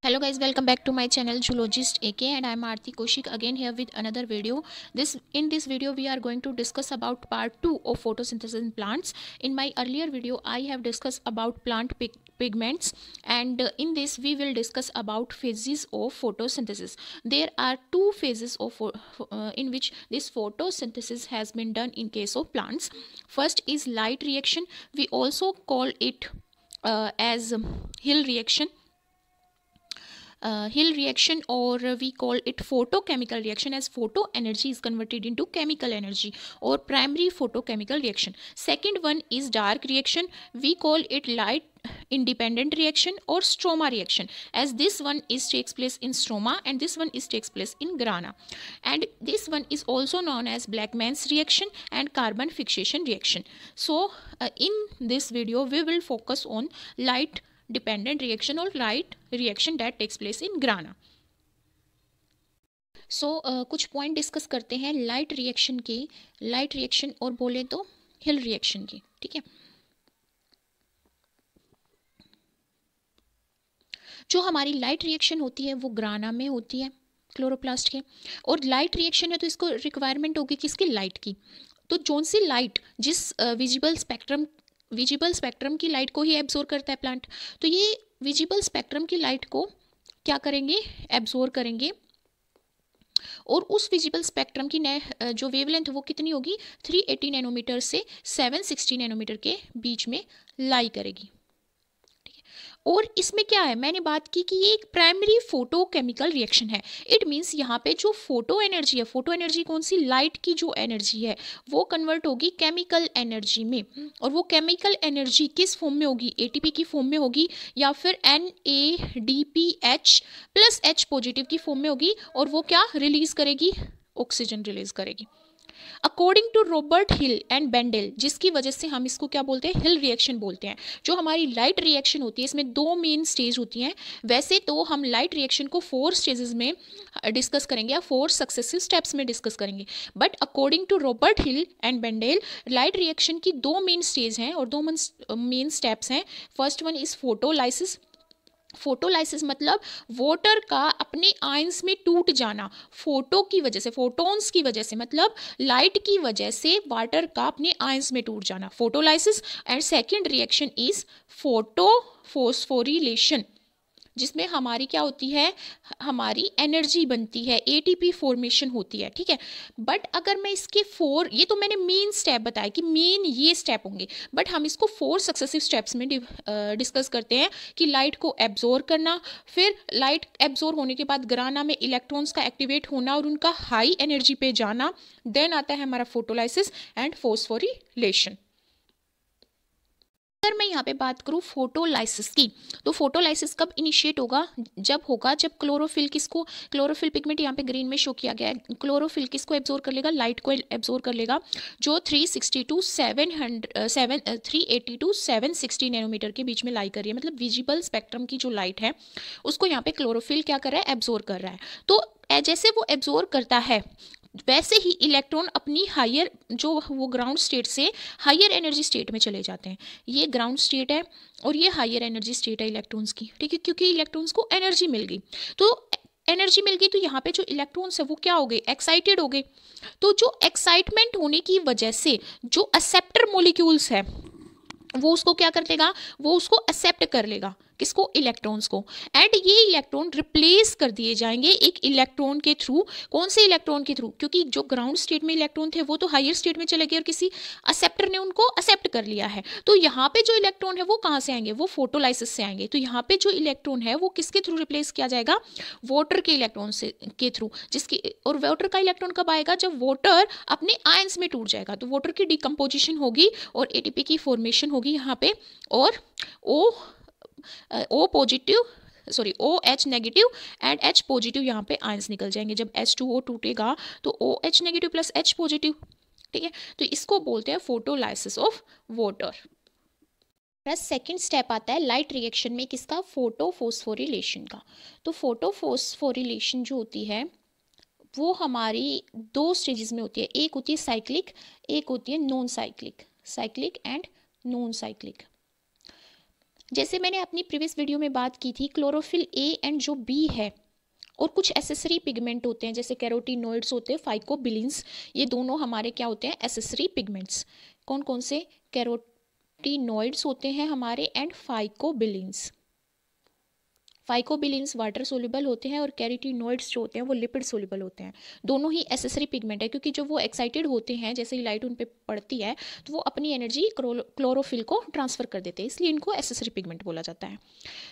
Hello guys, welcome back to my channel Zoologist AK, and I am Aarti Kaushik again here with another video. In this video we are going to discuss about part 2 of photosynthesis in plants. In my earlier video I have discussed about plant pigments, and in this we will discuss about phases of photosynthesis. There are two phases of in which this photosynthesis has been done in case of plants. First is light reaction. We also call it as Hill reaction. Hill reaction, or we call it photochemical reaction, as photo energy is converted into chemical energy, or primary photochemical reaction. Second one is dark reaction. We call it light independent reaction or stroma reaction, as this one takes place in stroma and this one takes place in grana, and this one is also known as Blackman's reaction and carbon fixation reaction. So in this video we will focus on light dependent reaction or light reaction that takes place in grana. सो कुछ point discuss करते हैं light reaction और बोले तो हिल reaction की. ठीक है, जो हमारी लाइट रिएक्शन होती है वो ग्राना में होती है क्लोरोप्लास्ट के, और लाइट रिएक्शन है तो इसको रिक्वायरमेंट होगी किसकी, लाइट की. तो जोन सी लाइट जिस विजिबल स्पेक्ट्रम की लाइट को ही एब्जॉर्ब करता है प्लांट, तो ये विजिबल स्पेक्ट्रम की लाइट को क्या करेंगे, एब्जॉर्ब करेंगे, और उस विजिबल स्पेक्ट्रम की जो वेवलेंथ वो कितनी होगी, 380 नैनोमीटर से 760 नैनोमीटर के बीच में लाई करेगी. और इसमें क्या है, मैंने बात की कि ये एक प्राइमरी फोटोकेमिकल रिएक्शन है. इट मीन्स यहाँ पे जो फोटो एनर्जी है, फोटो एनर्जी कौन सी, लाइट की जो एनर्जी है वो कन्वर्ट होगी केमिकल एनर्जी में. और वो केमिकल एनर्जी किस फॉर्म में होगी, एटीपी की फॉर्म में होगी या फिर NADPH प्लस H पॉजिटिव की फॉर्म में होगी, और वो क्या रिलीज करेगी, ऑक्सीजन रिलीज करेगी. According to Robert Hill and Bendall, जिसकी वजह से हम इसको क्या बोलते हैं, हिल रिएक्शन बोलते हैं. जो हमारी लाइट रिएक्शन होती है इसमें दो मेन स्टेज होती हैं. वैसे तो हम लाइट रिएक्शन को 4 स्टेजेस में डिस्कस करेंगे या 4 सक्सेसिव स्टेप्स में डिस्कस करेंगे, but according to Robert Hill and Bendall light reaction की 2 मेन स्टेज हैं और 2 मेन स्टेप्स हैं. First one is photolysis. Photolysis मतलब वाटर का अपने आयंस में टूट जाना, फोटो की वजह से, फोटॉन्स की वजह से, मतलब लाइट की वजह से वाटर का अपने आयंस में टूट जाना, photolysis. And second reaction is photophosphorylation, जिसमें हमारी क्या होती है, हमारी एनर्जी बनती है, एटीपी फॉर्मेशन होती है. ठीक है, बट अगर मैं इसके 4, ये तो मैंने मेन स्टेप बताया कि मेन ये स्टेप होंगे, बट हम इसको 4 सक्सेसिव स्टेप्स में डिस्कस करते हैं कि लाइट को एब्जॉर्ब करना, फिर लाइट एब्जॉर्ब होने के बाद ग्राना में इलेक्ट्रॉन्स का एक्टिवेट होना और उनका हाई एनर्जी पे जाना, देन आता है हमारा फोटोलाइसिस एंड फोस्फोरिलेशन. अगर मैं यहाँ पे बात करूँ फोटोलाइसिस की, तो फोटोलाइसिस कब इनिशिएट होगा, जब क्लोरोफिल पिगमेंट यहाँ पे ग्रीन में शो किया गया है, क्लोरोफिल किसको एब्जॉर्ब कर लेगा, लाइट को एब्जॉर्ब कर लेगा, जो 380 टू 760 नैनोमीटर के बीच में लाई कर रही है. मतलब विजिबल स्पेक्ट्रम की जो लाइट है उसको यहाँ पे क्लोरोफिल क्या कर रहा है, एब्जॉर्ब कर रहा है. तो जैसे वो एब्जॉर्ब करता है वैसे ही इलेक्ट्रॉन अपनी हायर, जो वो ग्राउंड स्टेट से हायर एनर्जी स्टेट में चले जाते हैं. ये ग्राउंड स्टेट है और ये हायर एनर्जी स्टेट है इलेक्ट्रॉन्स की. ठीक है, क्योंकि इलेक्ट्रॉन्स को एनर्जी मिल गई, तो एनर्जी मिल गई तो यहाँ पे जो इलेक्ट्रॉन्स है वो क्या हो गए, एक्साइटेड हो गए. तो जो एक्साइटमेंट होने की वजह से जो एक्सेप्टर मोलिक्यूल्स है वो उसको क्या कर लेगा, वो उसको एक्सेप्ट कर लेगा, किसको, इलेक्ट्रॉन्स को. एंड ये इलेक्ट्रॉन रिप्लेस कर दिए जाएंगे एक इलेक्ट्रॉन के थ्रू. कौन से इलेक्ट्रॉन के थ्रू, क्योंकि जो ग्राउंड स्टेट में इलेक्ट्रॉन थे वो तो हायर स्टेट में चले गए और किसी एक्सेप्टर ने उनको एक्सेप्ट कर लिया है. तो यहाँ पे जो इलेक्ट्रॉन है वो कहाँ से आएंगे, वो फोटोलाइसिस से आएंगे. तो यहाँ पे जो इलेक्ट्रॉन है वो किसके थ्रू रिप्लेस किया जाएगा, वाटर के इलेक्ट्रॉन से के थ्रू. जिसकी, और वाटर का इलेक्ट्रॉन कब आएगा, जब वाटर अपने आयंस में टूट जाएगा, तो वाटर की डिकम्पोजिशन होगी और एटीपी की फॉर्मेशन होगी यहाँ पे, और OH negative and H positive यहाँ पे आयंस निकल जाएंगे. जब H2O टूटेगा तो OH negative plus H positive. ठीक है, तो इसको बोलते हैं photolysis of water. Second step आता है लाइट रिएक्शन में किसका, फोटोफॉस्फोरिलेशन का. तो फोटोफॉस्फोरिलेशन जो होती है वो हमारी 2 स्टेजेस में होती है. एक होती है साइक्लिक, एक होती है non cyclic. Cyclic and non cyclic. जैसे मैंने अपनी प्रीवियस वीडियो में बात की थी, क्लोरोफिल ए एंड जो बी है और कुछ एसेसरी पिगमेंट होते हैं जैसे कैरोटीनॉइड्स होते हैं, फाइकोबिलिन्स, ये दोनों हमारे क्या होते हैं, एसेसरी पिगमेंट्स। कौन कौन से? कैरोटीनॉइड्स होते हैं हमारे and phycobilins. Phycobilins water soluble होते हैं और कैरोटीनॉइड्स जो होते हैं वो लिपिड सोल्यूबल होते हैं। दोनों ही एसेसरी पिगमेंट है, क्योंकि जब वो एक्साइटेड होते हैं, जैसे ही लाइट उन पर पड़ती है तो वो अपनी एनर्जी क्लोरोफिल को ट्रांसफर कर देते हैं, इसलिए इनको एसेसरी पिगमेंट बोला जाता है।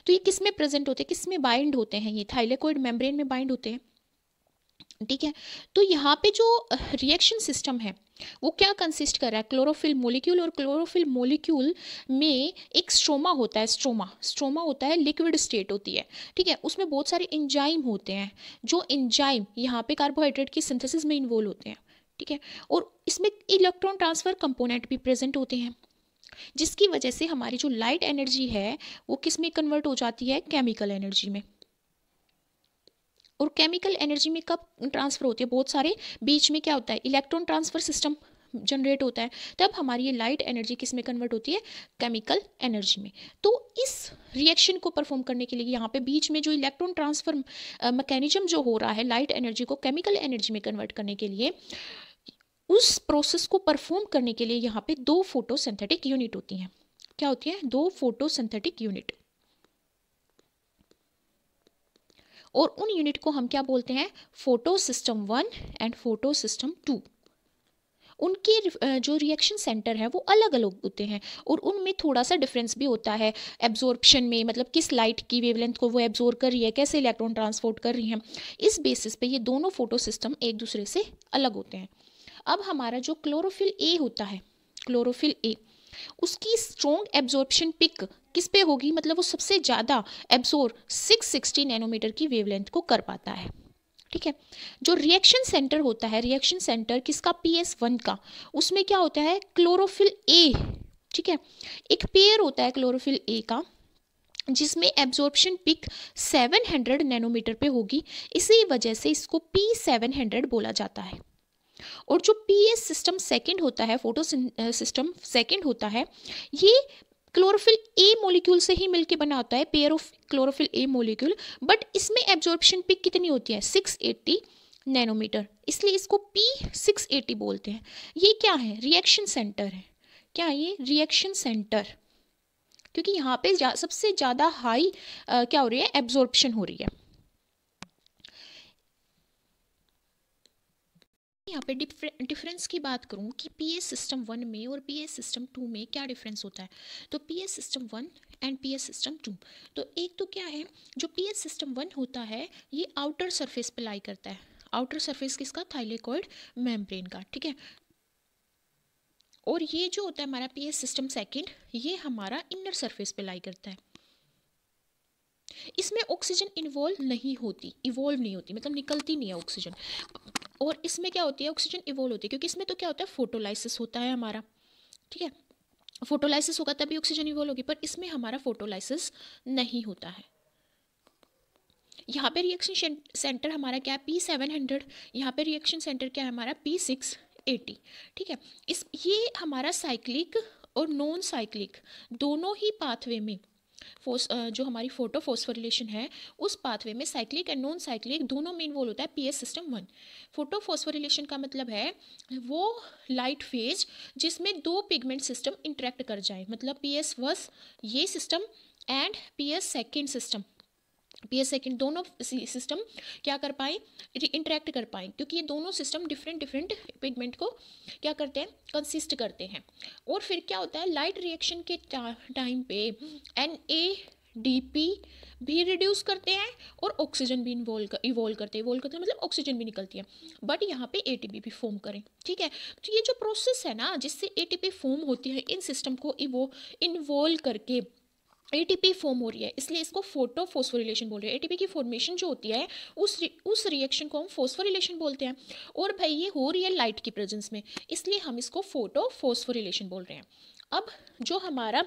तो ये किस में प्रेजेंट होते हैं, किस में बाइंड होते हैं? ये थाइलेकोइड मेम्ब्रेन में बाइंड होते हैं, ठीक है। तो यहाँ पे जो रिएक्शन सिस्टम है वो क्या कंसिस्ट कर रहा है? क्लोरोफिल मोलिक्यूल, और क्लोरोफिल मोलिक्यूल में एक स्ट्रोमा होता है। स्ट्रोमा होता है, लिक्विड स्टेट होती है, ठीक है। उसमें बहुत सारे एंजाइम होते हैं, जो एंजाइम यहाँ पे कार्बोहाइड्रेट की सिंथेसिस में इन्वॉल्व होते हैं, ठीक है। और इसमें इलेक्ट्रॉन ट्रांसफर कंपोनेंट भी प्रेजेंट होते हैं, जिसकी वजह से हमारी जो लाइट एनर्जी है वो किस में कन्वर्ट हो जाती है? केमिकल एनर्जी में। और केमिकल एनर्जी में कब ट्रांसफर होती है? बहुत सारे बीच में क्या होता है, इलेक्ट्रॉन ट्रांसफर सिस्टम जनरेट होता है, तब हमारी ये लाइट एनर्जी किस में कन्वर्ट होती है? केमिकल एनर्जी में। तो इस रिएक्शन को परफॉर्म करने के लिए यहाँ पे बीच में जो इलेक्ट्रॉन ट्रांसफर मैकेनिज्म जो हो रहा है लाइट एनर्जी को केमिकल एनर्जी में कन्वर्ट करने के लिए, उस प्रोसेस को परफॉर्म करने के लिए यहाँ पे 2 फोटोसिंथेटिक यूनिट होती हैं। क्या होती है? 2 फोटोसिंथेटिक यूनिट। और उन यूनिट को हम क्या बोलते हैं? Photo system 1 and photo system 2। उनके जो रिएक्शन सेंटर है वो अलग अलग होते हैं, और उनमें थोड़ा सा डिफरेंस भी होता है एब्जॉर्प्शन में, मतलब किस लाइट की वेवलेंथ को वो एब्जॉर्ब कर रही है, कैसे इलेक्ट्रॉन ट्रांसपोर्ट कर रही है। इस बेसिस पे ये दोनों फोटो सिस्टम एक दूसरे से अलग होते हैं। अब हमारा जो क्लोरोफिल ए होता है, क्लोरोफिल ए, उसकी स्ट्रॉन्ग एब्जॉर्प्शन पिक किस पे होगी? मतलब वो सबसे ज़्यादा एब्जॉर्ब 660 नैनोमीटर की वेवलेंथ को कर पाता है, ठीक है। जो रिएक्शन सेंटर होता है, रिएक्शन सेंटर किसका? PS1 का। उसमें क्या होता है? क्लोरोफिल ए, ठीक है। एक पेयर होता है क्लोरोफिल ए का, जिसमें एब्जॉर्प्शन पिक 700 नैनोमीटर पे होगी, इसी वजह से इसको P700 बोला जाता है। और जो PS सिस्टम सेकंड होता है, फोटो सिस्टम सेकंड होता है, ये क्लोरोफिल ए मॉलिक्यूल से ही मिलके बना होता है, pair of chlorophyll A molecule, but इसमें एब्जॉर्प्शन पिक कितनी होती है? 680 नैनोमीटर, इसलिए इसको P680 बोलते हैं। ये क्या है? रिएक्शन सेंटर है। क्या ये? रिएक्शन सेंटर, क्योंकि यहाँ पे सबसे ज़्यादा हाई क्या हो रही है? एब्जॉर्प्शन हो रही है। यहाँ पे डिफरेंस की बात करूँ कि PS सिस्टम 1 में और PS सिस्टम 2 में क्या डिफरेंस होता है, तो PS system 1 and PS system 2, तो एक तो क्या है, जो PS सिस्टम 1 होता है ये आउटर सरफेस पे लाई करता है। आउटर सरफेस किसका? थाइलेकोइड मेम्ब्रेन का, ठीक है। और ये जो होता है हमारा PS सिस्टम सेकेंड, ये हमारा इनर सरफेस पे लाई करता है। इसमें ऑक्सीजन इवॉल्व नहीं होती, मतलब निकलती नहीं है ऑक्सीजन। और इसमें क्या होती है? ऑक्सीजन इवॉल्व होती है, क्योंकि इसमें तो क्या होता है? फोटोलाइसिस होता है हमारा, ठीक है। फोटोलाइसिस होगा तभी ऑक्सीजन इवॉल्व होगी, पर इसमें हमारा फोटोलाइसिस नहीं होता है। यहाँ पे रिएक्शन सेंटर हमारा क्या है? P700। यहाँ पे रिएक्शन सेंटर क्या है हमारा? P680, ठीक है। ये हमारा साइक्लिक और नॉन साइक्लिक दोनों ही पाथवे में जो हमारी फोटो फॉस्फोरिलेशन है उस पाथवे में साइक्लिक एंड नॉन साइक्लिक दोनों में इन्वॉल्व होता है PS सिस्टम 1। फोटो फॉस्फोरिलेशन का मतलब है वो लाइट फेज जिसमें 2 पिगमेंट सिस्टम इंटरेक्ट कर जाए, मतलब PS1 ये system and PS second system, PS second दोनों सिस्टम क्या कर पाए? इंटरेक्ट कर पाए, क्योंकि ये दोनों सिस्टम डिफरेंट पिगमेंट को क्या करते हैं? कंसिस्ट करते हैं। और फिर क्या होता है? लाइट रिएक्शन के टाइम पे NADP भी रिड्यूस करते हैं और ऑक्सीजन भी इवॉल्व करते हैं मतलब ऑक्सीजन भी निकलती है, बट यहाँ पे ATP भी फॉर्म करें, ठीक है। तो ये जो प्रोसेस है ना जिससे ATP फॉर्म होती है, इन सिस्टम को इन्वॉल्व करके ATP फॉर्म हो रही है, इसलिए इसको फोटो फॉस्फोरिलेशन बोल रहे हैं। ATP की फॉर्मेशन जो होती है उस रिएक्शन को हम फॉस्फोरिलेशन बोलते हैं, और भाई ये हो रही है लाइट की प्रेजेंस में, इसलिए हम इसको फोटो फॉस्फोरिलेशन बोल रहे हैं। अब जो हमारा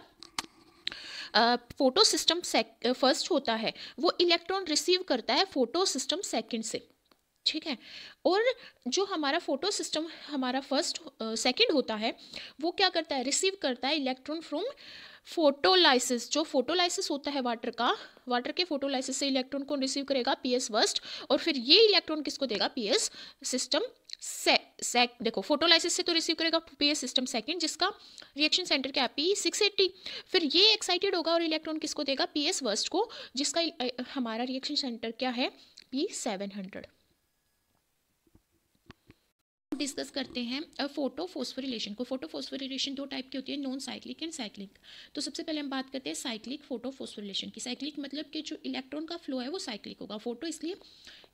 फोटो सिस्टम फर्स्ट होता है वो इलेक्ट्रॉन रिसीव करता है फोटो सिस्टम सेकेंड से, ठीक है। और जो हमारा फोटो सिस्टम हमारा फर्स्ट सेकंड होता है वो क्या करता है, रिसीव करता है इलेक्ट्रॉन फ्रॉम फोटोलाइसिस। जो फोटोलाइसिस होता है वाटर का, वाटर के फोटोलाइसिस से इलेक्ट्रॉन को रिसीव करेगा पीएस फर्स्ट, और फिर ये इलेक्ट्रॉन किसको देगा, पीएस सिस्टम देखो फोटोलाइसिस से तो रिसीव करेगा पीएस सिस्टम सेकंड, जिसका रिएक्शन सेंटर क्या है P680। फिर ये एक्साइटेड होगा और इलेक्ट्रॉन किसको देगा, पीएस फर्स्ट को, जिसका हमारा रिएक्शन सेंटर क्या है, P700। डिस्कस करते हैं फोटो फोस्फोरिलेशन को। फोटो फोस्फोरिलेशन दो टाइप की होती है, नॉन साइक्लिक एंड साइक्लिक। तो सबसे पहले हम बात करते हैं साइक्लिक फोटो फोस्फोरिलेशन की। साइक्लिक मतलब कि जो इलेक्ट्रॉन का फ्लो है वो साइक्लिक होगा। फोटो इसलिए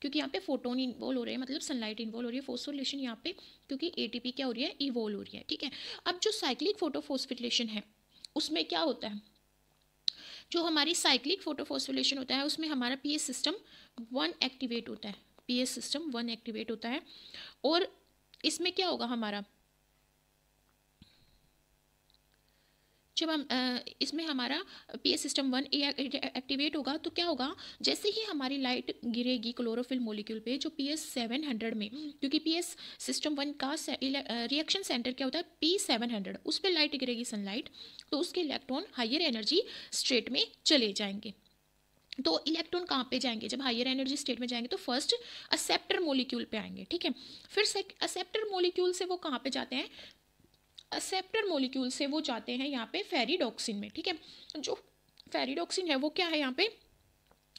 क्योंकि यहाँ पे फोटोन इन्वॉल्व हो रहे हैं, मतलब सनलाइट इन्वॉल्व हो रही है। फोस्फोरिलेशन यहाँ पे क्योंकि एटीपी क्या हो रही है, इवॉल्व हो रही है, ठीक है। अब जो साइक्लिक फोटो फोस्फोरिलेशन है उसमें क्या होता है, जो हमारी साइक्लिक फोटो फोस्फोरिलेशन होता है उसमें हमारा पीएस सिस्टम 1 एक्टिवेट होता है। पीएस सिस्टम 1 एक्टिवेट होता है, और इसमें क्या होगा हमारा, जब हम इसमें हमारा पीएस सिस्टम 1 एक्टिवेट होगा तो क्या होगा, जैसे ही हमारी लाइट गिरेगी क्लोरोफिल मॉलिक्यूल पे जो पीएस 700 में, क्योंकि पीएस सिस्टम 1 का रिएक्शन सेंटर क्या होता है P700, उस पर लाइट गिरेगी सनलाइट, तो उसके इलेक्ट्रॉन हायर एनर्जी स्टेट में चले जाएंगे। तो इलेक्ट्रॉन कहाँ पे जाएंगे, जब हायर एनर्जी स्टेट में जाएंगे तो फर्स्ट असेप्टर मॉलिक्यूल पे आएंगे, ठीक है। फिर असेप्टर मॉलिक्यूल से वो कहाँ पे जाते हैं, असेप्टर मॉलिक्यूल से वो जाते हैं यहाँ पे फेरिडॉक्सिन में, ठीक है। जो फेरिडॉक्सिन है वो क्या है, यहाँ पे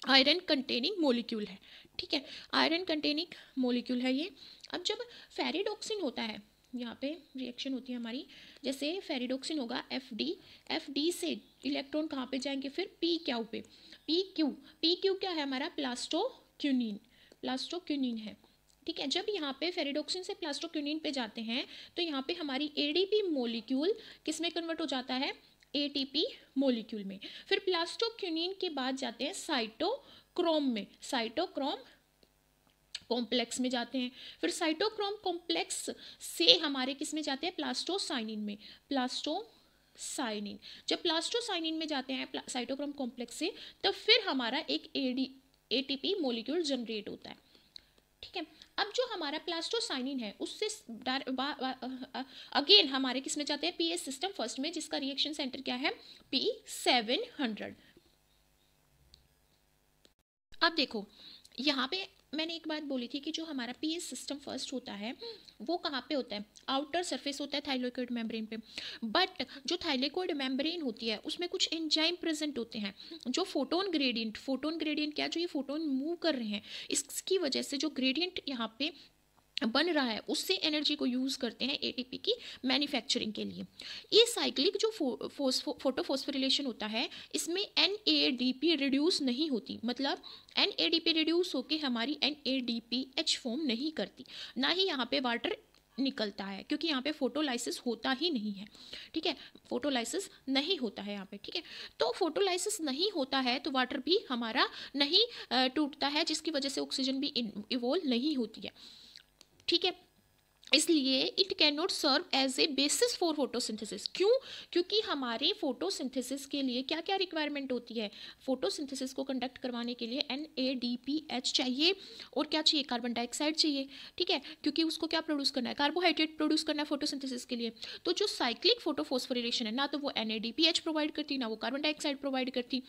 आयरन कंटेनिंग मॉलिक्यूल है, ठीक है। आयरन कंटेनिंग मॉलिक्यूल है ये। अब जब फेरिडॉक्सिन होता है, यहाँ पे रिएक्शन होती है हमारी, जैसे फेरिडॉक्सिन होगा एफ डी से इलेक्ट्रॉन कहाँ पे जाएंगे, फिर पी क्यू पे, पी क्यू क्या है हमारा, प्लास्टोक्यूनिन है, ठीक है। जब यहाँ पे फेरिडॉक्सिन से प्लास्टोक्यूनिन पे जाते हैं तो यहाँ पे हमारी एडीपी मॉलिक्यूल किस में कन्वर्ट हो जाता है, एटीपी मॉलिक्यूल में। फिर प्लास्टोक्यूनिन के बाद जाते हैं साइटोक्रोम में, साइटोक्रोम कॉम्प्लेक्स में जाते हैं। फिर साइटोक्रोम कॉम्प्लेक्स से हमारे किस में जाते हैं, प्लास्टोसाइनिन में, प्लास्टोसाइनिन। जब प्लास्टोसाइनिन में जाते हैं साइटोक्रोम कॉम्प्लेक्स से, तब फिर हमारा एक एटीपी मॉलिक्यूल जनरेट होता है, ठीक है। अब जो हमारा प्लास्टोसाइनिन है उससे अगेन हमारे किस में जाते हैं, पीएस सिस्टम फर्स्ट में, जिसका रिएक्शन सेंटर क्या है, P700। अब देखो यहाँ पे मैंने एक बात बोली थी कि जो हमारा पीएस सिस्टम फर्स्ट होता है वो कहाँ पे होता है, आउटर सरफेस होता है थाइलेकोइड मेम्ब्रेन पे। बट जो थाइलेकोइड मेम्ब्रेन होती है उसमें कुछ एंजाइम प्रेजेंट होते हैं, जो फोटोन ग्रेडियंट क्या, जो ये फोटोन मूव कर रहे हैं इसकी वजह से जो ग्रेडियंट यहाँ पे बन रहा है उससे एनर्जी को यूज़ करते हैं एटीपी की मैन्युफैक्चरिंग के लिए। ये साइक्लिक जो फोटो फोस्फोरिलेशन होता है इसमें NADP रिड्यूस नहीं होती, मतलब NADP रिड्यूस होके हमारी NADPH फॉर्म नहीं करती, ना ही यहाँ पे वाटर निकलता है, क्योंकि यहाँ पे फोटोलाइसिस होता ही नहीं है, ठीक है। फोटोलाइसिस नहीं होता है यहाँ पे, ठीक है। तो फोटोलाइसिस नहीं होता है तो वाटर भी हमारा नहीं टूटता है, जिसकी वजह से ऑक्सीजन भी इवॉल्व नहीं होती है, ठीक है। इसलिए it can not serve as a basis for photosynthesis. क्यों, क्योंकि हमारे फोटोसिंथेसिस के लिए क्या क्या रिक्वायरमेंट होती है, फोटोसिंथेसिस को कंडक्ट करवाने के लिए NADPH चाहिए, और क्या चाहिए, कार्बन डाइऑक्साइड चाहिए, ठीक है। क्योंकि उसको क्या प्रोड्यूस करना है, कार्बोहाइड्रेट प्रोड्यूस करना है फोटोसिंथेसिस के लिए। तो जो साइक्लिक फोटोफॉस्फोरिलेशन है ना तो वो NADPH प्रोवाइड करती, ना वो कार्बन डाइऑक्साइड प्रोवाइड करती।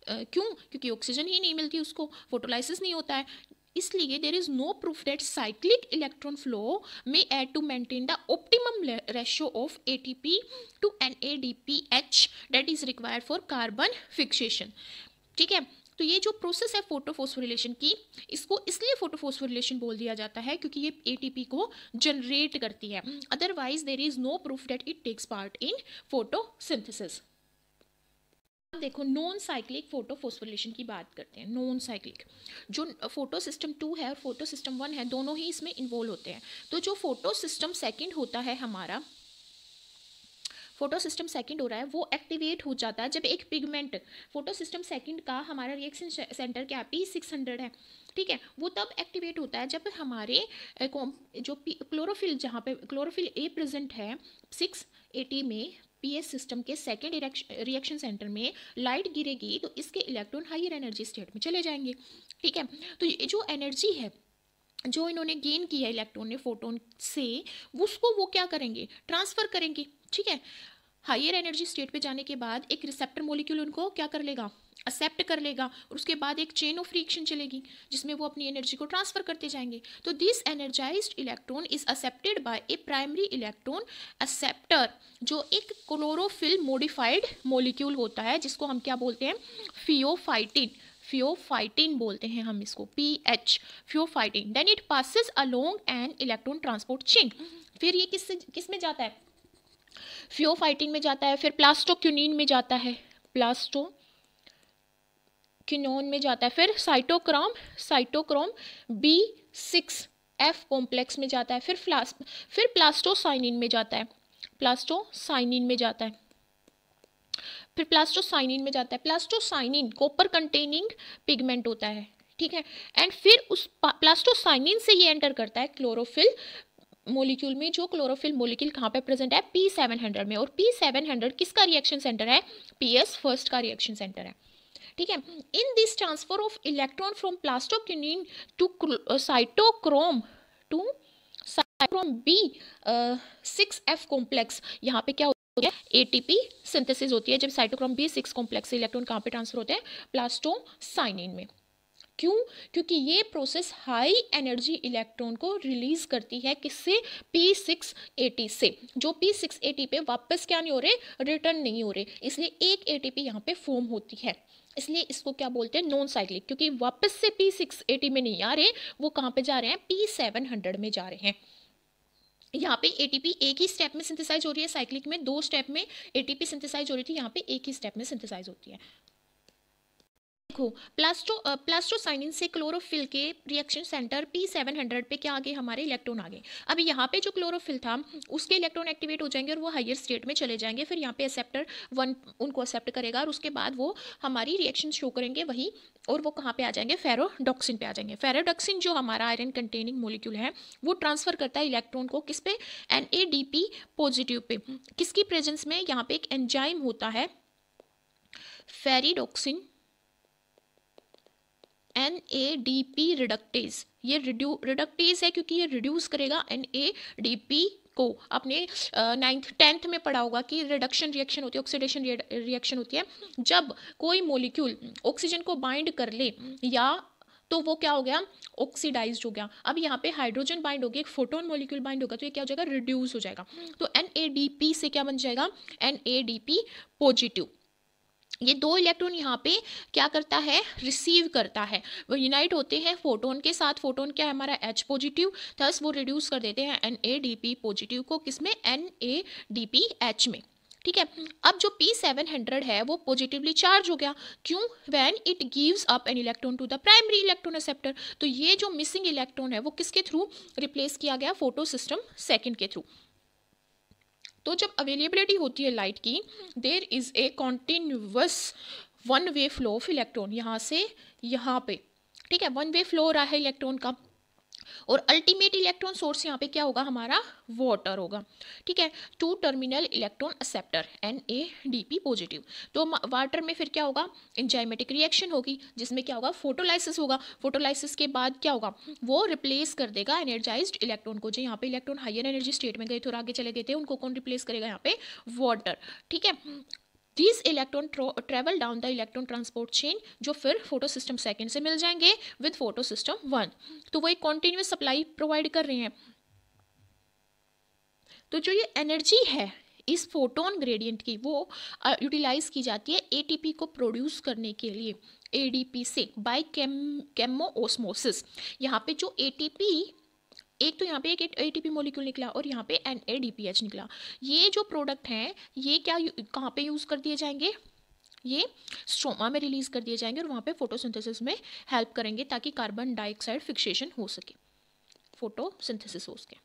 क्यों, क्योंकि ऑक्सीजन ही नहीं मिलती उसको, फोटोलाइसिस नहीं होता है। इसलिए there is no proof that cyclic electron flow may aid to maintain the optimum ratio of ATP to NADPH that is required for carbon fixation, ठीक है। तो ये जो प्रोसेस है फोटोफॉस्फोरिलेशन की, इसको इसलिए फोटोफॉस्फोरिलेशन बोल दिया जाता है क्योंकि ये ATP को जनरेट करती है, otherwise there is no proof that it takes part in photosynthesis. देखो नॉन साइक्लिक फोटो फोस्फोरिलेशन की बात करते हैं। नॉन साइक्लिक जो फोटो सिस्टम 2 है और फोटो सिस्टम 1 है, दोनों ही इसमें इन्वॉल्व होते हैं। तो जो फोटो सिस्टम सेकंड होता है हमारा, फोटो सिस्टम सेकंड हो रहा है वो एक्टिवेट हो जाता है जब एक पिगमेंट, फोटो सिस्टम सेकंड का हमारा रिएक्शन सेंटर क्या है, P600 है, ठीक है। वो तब एक्टिवेट होता है जब हमारे जो क्लोरोफिल, जहाँ पे क्लोरोफिल A प्रेजेंट है 680 में, पीएस सिस्टम के सेकेंड रिएक्शन सेंटर में लाइट गिरेगी तो इसके इलेक्ट्रॉन हायर एनर्जी स्टेट में चले जाएंगे, ठीक है। तो ये जो एनर्जी है जो इन्होंने गेन किया इलेक्ट्रॉन ने फोटोन से, उसको वो क्या करेंगे, ट्रांसफर करेंगे। ठीक है, हायर एनर्जी स्टेट पे जाने के बाद एक रिसेप्टर मॉलिक्यूल उनको क्या कर लेगा, एक्सेप्ट कर लेगा, और उसके बाद एक चेन ऑफ रिएक्शन चलेगी जिसमें वो अपनी एनर्जी को ट्रांसफर करते जाएंगे। तो this energised electron is accepted by A primary electron acceptor, जो एक क्लोरोफिल मॉडिफाइड मॉलिक्यूल होता है, जिसको हम क्या बोलते हैं, फियोफाइटिन, फियोफाइटिन बोलते हैं हम इसको, PH, pheophytin. Then it passes along an electron transport chain. फिर ये किस में जाता है, फियोफाइटिन में जाता है, फिर प्लास्टोक्यूनिन में जाता है, प्लास्टोक्यूनोन में जाता है, फिर साइटोक्रोम B6F कॉम्प्लेक्स में जाता है, फिर प्लास्टोसाइनिन में जाता है, प्लास्टोसाइनिन में जाता है, फिर प्लास्टोसाइनिन में जाता है। प्लास्टोसाइनिन कॉपर कंटेनिंग पिगमेंट होता है, ठीक है। एंड फिर उस प्लास्टोसाइनिन से ये एंटर करता है क्लोरोफिल मॉलिक्यूल में, जो क्लोरोफिल मॉलिक्यूल कहाँ पे प्रेजेंट है, P700 में। और P700 किसका रिएक्शन सेंटर है, PS फर्स्ट का रिएक्शन सेंटर है, ठीक है। In this transfer of electron from plastoquinone to cytochrome B6F complex, यहाँ पे क्या होता है, ATP सिंथेसिस होती है। जब साइटोक्रोम B6 कॉम्प्लेक्स से इलेक्ट्रॉन कहाँ पे ट्रांसफर होते हैं, प्लास्टोसाइनिन में। क्यों, क्योंकि ये प्रोसेस हाई एनर्जी इलेक्ट्रॉन को रिलीज करती है, किससे, P680 से, जो P680 पे वापस क्या नहीं हो रहे, रिटर्न नहीं हो रहे, इसलिए एक ATP यहाँ पे फॉर्म होती है। इसलिए इसको क्या बोलते हैं, नॉन साइक्लिक, क्योंकि वापस से P680 में नहीं आ रहे, वो कहाँ पे जा रहे हैं, P700 में जा रहे हैं। यहाँ पे ATP एक ही स्टेप में सिंथेसाइज हो रही है, साइक्लिक में 2 स्टेप में ATP सिंथेसाइज हो रही थी, यहाँ पे एक ही स्टेप में सिंथेसाइज होती है। देखो, प्लास्टोसाइनिन से क्लोरोफिल के रिएक्शन सेंटर P700 पे क्या आ गए, हमारे इलेक्ट्रॉन आ गए। अब यहाँ पे जो क्लोरोफिल था उसके इलेक्ट्रॉन एक्टिवेट हो जाएंगे और वो हायर स्टेट में चले जाएंगे। फिर यहाँ पे एक्सेप्टर 1 उनको एक्सेप्ट करेगा और उसके बाद वो हमारी रिएक्शन शो करेंगे वही, और वो कहाँ पे आ जाएंगे, फेरोडॉक्सिन पे आ जाएंगे। फेरोडॉक्सिन जो हमारा आयरन कंटेनिंग मॉलिक्यूल है, वो ट्रांसफर करता है इलेक्ट्रॉन को किस पे, NADP पॉजिटिव पे। किसकी प्रेजेंस में, यहाँ पे एक एंजाइम होता है फेरिडॉक्सिन NADP रिडक्टेज। ये रिडक्टेज है क्योंकि ये रिड्यूस करेगा NADP को। आपने 9th 10th में पढ़ा होगा कि रिडक्शन रिएक्शन होती है, ऑक्सीडेशन रिएक्शन होती है, जब कोई मॉलिक्यूल ऑक्सीजन को बाइंड कर ले या तो वो क्या हो गया, ऑक्सीडाइज्ड हो गया। अब यहाँ पे हाइड्रोजन बाइंड हो गया, एक फोटोन मॉलिक्यूल बाइंड होगा, तो ये क्या हो जाएगा, रिड्यूस हो जाएगा। तो NADP से क्या बन जाएगा, NADP पॉजिटिव। ये 2 इलेक्ट्रॉन यहाँ पे क्या करता है, रिसीव करता है, वो यूनाइट होते हैं फोटोन के साथ। फोटोन क्या है हमारा, H पॉजिटिव, थस वो रिड्यूस कर देते हैं NADP पॉजिटिव को, किसमें, NADPH में, ठीक है। अब जो P700 है वो पॉजिटिवली चार्ज हो गया, क्यों, when it gives up an electron to the primary electron acceptor. तो ये जो मिसिंग इलेक्ट्रॉन है वो किसके थ्रू रिप्लेस किया गया, फोटो सिस्टम सेकेंड के थ्रू। तो जब अवेलेबिलिटी होती है लाइट की, there is a continuous 1 way flow of electron, यहाँ से यहाँ पे, ठीक है, 1 वे फ्लो हो रहा है इलेक्ट्रॉन का, और अल्टीमेट इलेक्ट्रॉन सोर्स यहाँ पे क्या होगा, हमारा वाटर होगा, ठीक है। 2 terminal electron acceptor NADP positive. तो वाटर में फिर क्या होगा, एंजाइमेटिक रिएक्शन होगी, जिसमें क्या होगा, फोटोलाइसिस होगा। फोटोलाइसिस के बाद क्या होगा, वो रिप्लेस कर देगा एनर्जाइज्ड इलेक्ट्रॉन को। जो यहाँ पे इलेक्ट्रॉन हायर एनर्जी स्टेट में गए थे और आगे चले गए थे, उनको कौन रिप्लेस करेगा, यहाँ पे वाटर, ठीक है। These electron travel down the electron transport chain, जो फिर फोटो सिस्टम सेकेंड से मिल जाएंगे विद फोटो सिस्टम 1। तो वो एक कॉन्टिन्यूस सप्लाई प्रोवाइड कर रहे हैं। तो जो ये एनर्जी है इस फोटोन ग्रेडियंट की, वो यूटिलाइज की जाती है ATP को प्रोड्यूस करने के लिए ADP से बाय केमोओस्मोसिस। यहाँ पे जो ATP, एक तो यहाँ पे एक ATP मॉलिक्यूल निकला और यहाँ पे NADPH निकला। ये जो प्रोडक्ट हैं ये क्या कहाँ पे यूज़ कर दिए जाएंगे, ये स्ट्रोमा में रिलीज कर दिए जाएंगे और वहाँ पे फोटोसिंथेसिस में हेल्प करेंगे ताकि कार्बन डाइऑक्साइड फिक्सेशन हो सके, फोटोसिंथेसिस हो सके।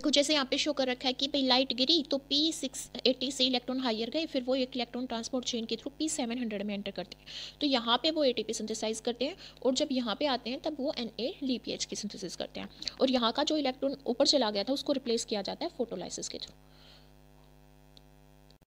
कुछ ऐसे यहाँ पे शो कर रखा है कि भाई लाइट गिरी तो P680 से इलेक्ट्रॉन हायर गए, फिर वो एक इलेक्ट्रॉन ट्रांसपोर्ट चेन के थ्रू P700 में एंटर करते हैं। तो यहाँ पे वो ATP सिंथेसाइज करते हैं और जब यहाँ पे आते हैं तब वो NADPH की सिंथेसिस करते हैं, और यहाँ का जो इलेक्ट्रॉन ऊपर चला गया था उसको रिप्लेस किया जाता है फोटोलाइसिस के थ्रू।